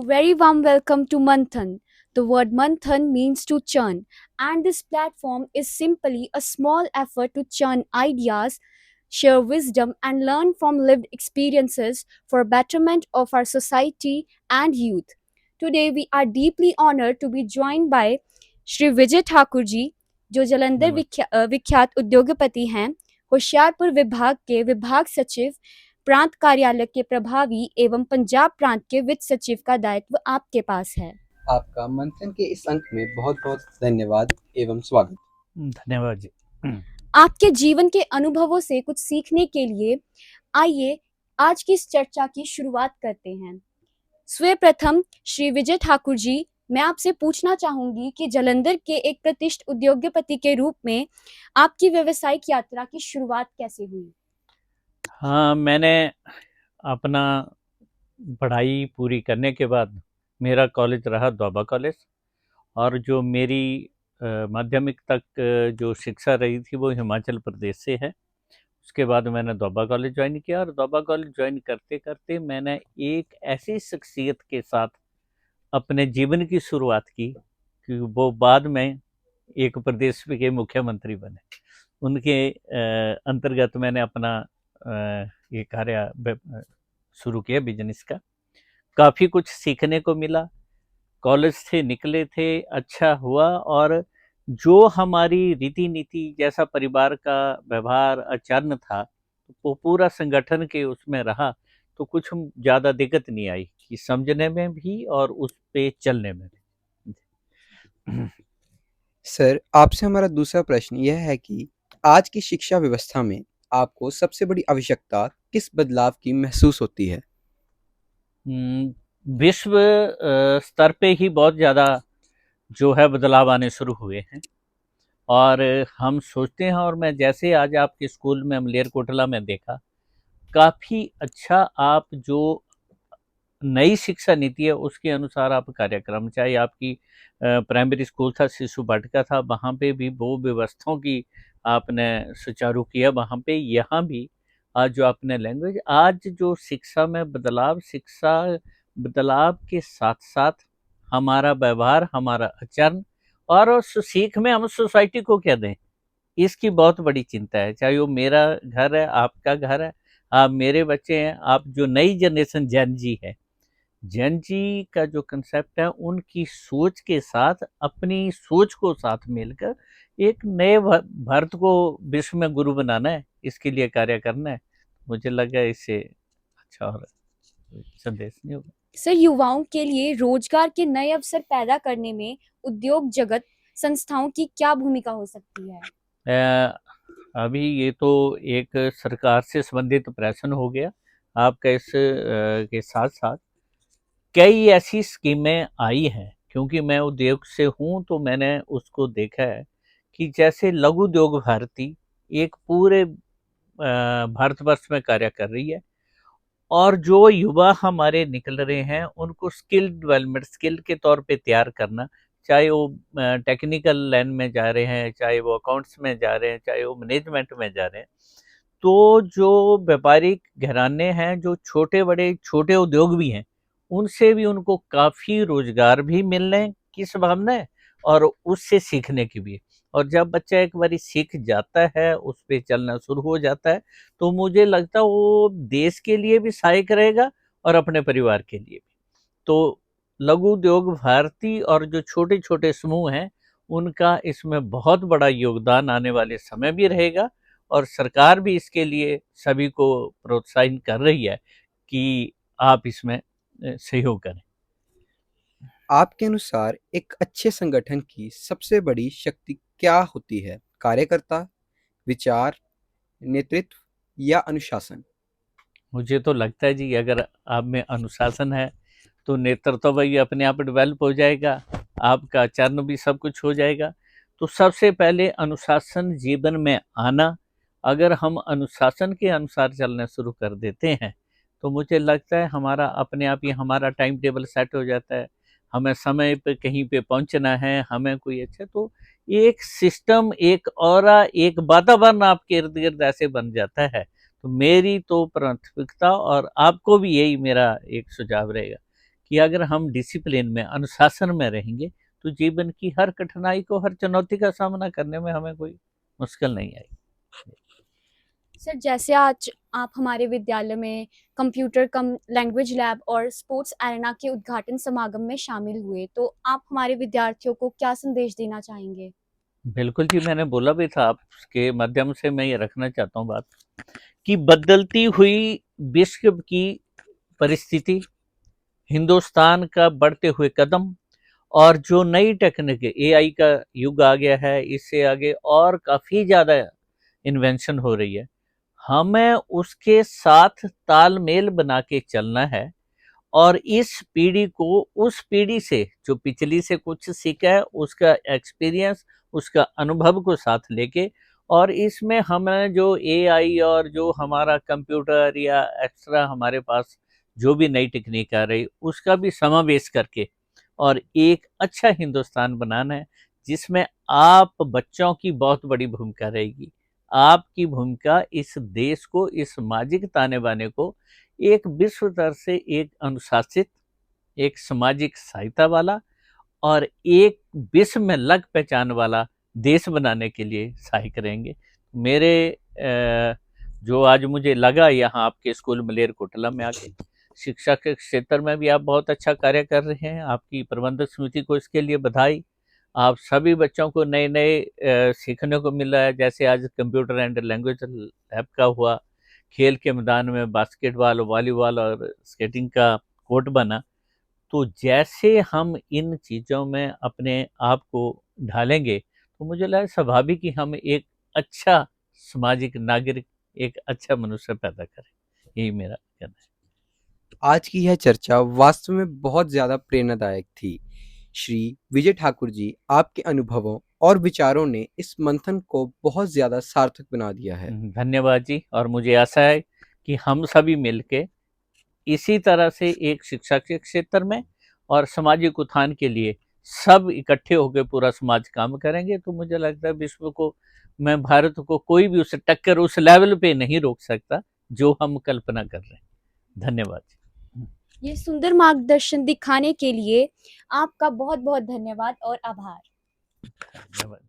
very warm welcome to Manthan. The word Manthan means to churn, and this platform is simply a small effort to churn ideas, share wisdom, and learn from lived experiences for betterment of our society and youth. Today, we are deeply honored to be joined by Shri Vijay Thakur ji, जो जलंधर नमस्ते। विख्यात उद्योगपति हैं, होशियारपुर विभाग के विभाग सचिव, प्रांत कार्यालय के प्रभावी एवं पंजाब प्रांत के वित्त सचिव का दायित्व आपके पास है। आपका मंथन के इस अंक में बहुत बहुत धन्यवाद एवं स्वागत। धन्यवाद जी। आपके जीवन के अनुभवों से कुछ सीखने के लिए आइए आज की इस चर्चा की शुरुआत करते हैं। सर्वप्रथम श्री विजय ठाकुर जी, मैं आपसे पूछना चाहूंगी कि जलंधर के एक प्रतिष्ठित उद्योगपति के रूप में आपकी व्यावसायिक यात्रा की शुरुआत कैसे हुई? हाँ, मैंने अपना पढ़ाई पूरी करने के बाद मेरा कॉलेज रहा दोबा कॉलेज, और जो मेरी माध्यमिक तक जो शिक्षा रही थी वो हिमाचल प्रदेश से है। उसके बाद मैंने दोबा कॉलेज ज्वाइन किया, और दोबा कॉलेज ज्वाइन करते करते मैंने एक ऐसी शख्सियत के साथ अपने जीवन की शुरुआत की कि वो बाद में एक प्रदेश के मुख्यमंत्री बने। उनके अंतर्गत मैंने अपना ये कार्य शुरू किया बिजनेस का। काफ़ी कुछ सीखने को मिला। कॉलेज से निकले थे, अच्छा हुआ, और जो हमारी रीति नीति जैसा परिवार का व्यवहार आचरण था वो पूरा संगठन के उसमें रहा, तो कुछ ज़्यादा दिक्कत नहीं आई कि समझने में भी और उस पे चलने में भी। सर, आपसे हमारा दूसरा प्रश्न यह है कि आज की शिक्षा व्यवस्था में आपको सबसे बड़ी आवश्यकता किस बदलाव की महसूस होती है? विश्व स्तर पे ही बहुत ज़्यादा जो है बदलाव आने शुरू हुए हैं, और हम सोचते हैं, और मैं जैसे आज आपके स्कूल में मलेरकोटला में देखा, काफ़ी अच्छा आप जो नई शिक्षा नीति है उसके अनुसार आप कार्यक्रम, चाहे आपकी प्राइमरी स्कूल था, शिशु वाटिका था, वहाँ पे भी वो व्यवस्थाओं की आपने सुचारू किया। वहाँ पे यहाँ भी आज जो आपने लैंग्वेज, आज जो शिक्षा में बदलाव, शिक्षा बदलाव के साथ साथ हमारा व्यवहार, हमारा आचरण, और उस सीख में हम सोसाइटी को क्या दें, इसकी बहुत बड़ी चिंता है। चाहे वो मेरा घर है, आपका घर है, आप मेरे बच्चे हैं, आप जो नई जनरेशन जेन जी है, जैन जी का जो कंसेप्ट है, उनकी सोच के साथ अपनी सोच को साथ मिलकर एक नए भारत को विश्व में गुरु बनाना है, इसके लिए कार्य करना है। मुझे लगा इससे अच्छा और संदेश नहीं होगा। सर, युवाओं के लिए रोजगार के नए अवसर पैदा करने में उद्योग जगत संस्थाओं की क्या भूमिका हो सकती है? अभी ये तो एक सरकार से संबंधित प्रश्न हो गया आपका। इस के साथ साथ कई ऐसी स्कीमें आई हैं, क्योंकि मैं उद्योग से हूँ तो मैंने उसको देखा है कि जैसे लघु उद्योग भारती एक पूरे भारतवर्ष में कार्य कर रही है, और जो युवा हमारे निकल रहे हैं उनको स्किल डेवलपमेंट, स्किल के तौर पे तैयार करना, चाहे वो टेक्निकल लाइन में जा रहे हैं, चाहे वो अकाउंट्स में जा रहे हैं, चाहे वो मैनेजमेंट में जा रहे हैं, तो जो व्यापारिक घराने हैं, जो छोटे बड़े छोटे उद्योग भी हैं, उनसे भी उनको काफ़ी रोजगार भी मिलने की संभावना है, और उससे सीखने की भी। और जब बच्चा एक बारी सीख जाता है, उस पे चलना शुरू हो जाता है, तो मुझे लगता है वो देश के लिए भी सहायक रहेगा और अपने परिवार के लिए भी। तो लघु उद्योग भारती और जो छोटे छोटे समूह हैं, उनका इसमें बहुत बड़ा योगदान आने वाले समय भी रहेगा, और सरकार भी इसके लिए सभी को प्रोत्साहित कर रही है कि आप इसमें सहयोग करें। आपके अनुसार एक अच्छे संगठन की सबसे बड़ी शक्ति क्या होती है? कार्यकर्ता, विचार, नेतृत्व या अनुशासन? मुझे तो लगता है जी, अगर आप में अनुशासन है तो नेतृत्व भी अपने आप डेवलप हो जाएगा, आपका आचरण भी सब कुछ हो जाएगा। तो सबसे पहले अनुशासन जीवन में आना, अगर हम अनुशासन के अनुसार चलना शुरू कर देते हैं तो मुझे लगता है हमारा अपने आप ही हमारा टाइम टेबल सेट हो जाता है। हमें समय पे कहीं पे पहुंचना है, हमें कोई अच्छा, तो एक सिस्टम, एक ऑरा, एक वातावरण आपके इर्द गिर्द ऐसे बन जाता है। तो मेरी तो प्राथमिकता, और आपको भी यही मेरा एक सुझाव रहेगा कि अगर हम डिसिप्लिन में, अनुशासन में रहेंगे तो जीवन की हर कठिनाई को, हर चुनौती का सामना करने में हमें कोई मुश्किल नहीं आई। सर, जैसे आज आप हमारे विद्यालय में कंप्यूटर कम लैंग्वेज लैब और स्पोर्ट्स एरेना के उद्घाटन समागम में शामिल हुए, तो आप हमारे विद्यार्थियों को क्या संदेश देना चाहेंगे? बिल्कुल जी, मैंने बोला भी था, आपके माध्यम से मैं ये रखना चाहता हूँ बात, कि बदलती हुई विश्व की परिस्थिति, हिंदुस्तान का बढ़ते हुए कदम और जो नई टेक्निक, एआई का युग आ गया है, इससे आगे और काफ़ी ज़्यादा इन्वेंशन हो रही है, हमें उसके साथ तालमेल बना के चलना है और इस पीढ़ी को उस पीढ़ी से, जो पिछली से कुछ सीखा है, उसका एक्सपीरियंस, उसका अनुभव को साथ लेके, और इसमें हमें जो एआई और जो हमारा कंप्यूटर या एक्स्ट्रा हमारे पास जो भी नई टेक्निक आ रही, उसका भी समावेश करके और एक अच्छा हिंदुस्तान बनाना है, जिसमें आप बच्चों की बहुत बड़ी भूमिका रहेगी। आपकी भूमिका इस देश को, इस सामाजिक ताने बाने को एक विश्व स्तर से एक अनुशासित, एक सामाजिक सहायता वाला और एक विश्व में लग पहचान वाला देश बनाने के लिए सहायक रहेंगे। मेरे जो आज मुझे लगा यहाँ आपके स्कूल मलेरकोटला में आके, शिक्षा के क्षेत्र में भी आप बहुत अच्छा कार्य कर रहे हैं। आपकी प्रबंधक समिति को इसके लिए बधाई। आप सभी बच्चों को नए नए सीखने को मिल रहा है, जैसे आज कंप्यूटर एंड लैंग्वेज लैब का हुआ, खेल के मैदान में बास्केटबॉल, वॉलीबॉल और स्केटिंग का कोर्ट बना। तो जैसे हम इन चीज़ों में अपने आप को ढालेंगे, तो मुझे लगा स्वाभाविक कि हम एक अच्छा सामाजिक नागरिक, एक अच्छा मनुष्य पैदा करें। यही मेरा कहना है। आज की यह चर्चा वास्तव में बहुत ज़्यादा प्रेरणादायक थी। श्री विजय ठाकुर जी, आपके अनुभवों और विचारों ने इस मंथन को बहुत ज़्यादा सार्थक बना दिया है। धन्यवाद जी। और मुझे आशा है कि हम सभी मिलके इसी तरह से एक शिक्षा के क्षेत्र में और सामाजिक उत्थान के लिए सब इकट्ठे होकर पूरा समाज काम करेंगे, तो मुझे लगता है विश्व को, मैं भारत को कोई भी उसे टक्कर उस लेवल पे नहीं रोक सकता जो हम कल्पना कर रहे हैं। धन्यवाद। ये सुंदर मार्गदर्शन दिखाने के लिए आपका बहुत बहुत धन्यवाद और आभार। धन्यवाद।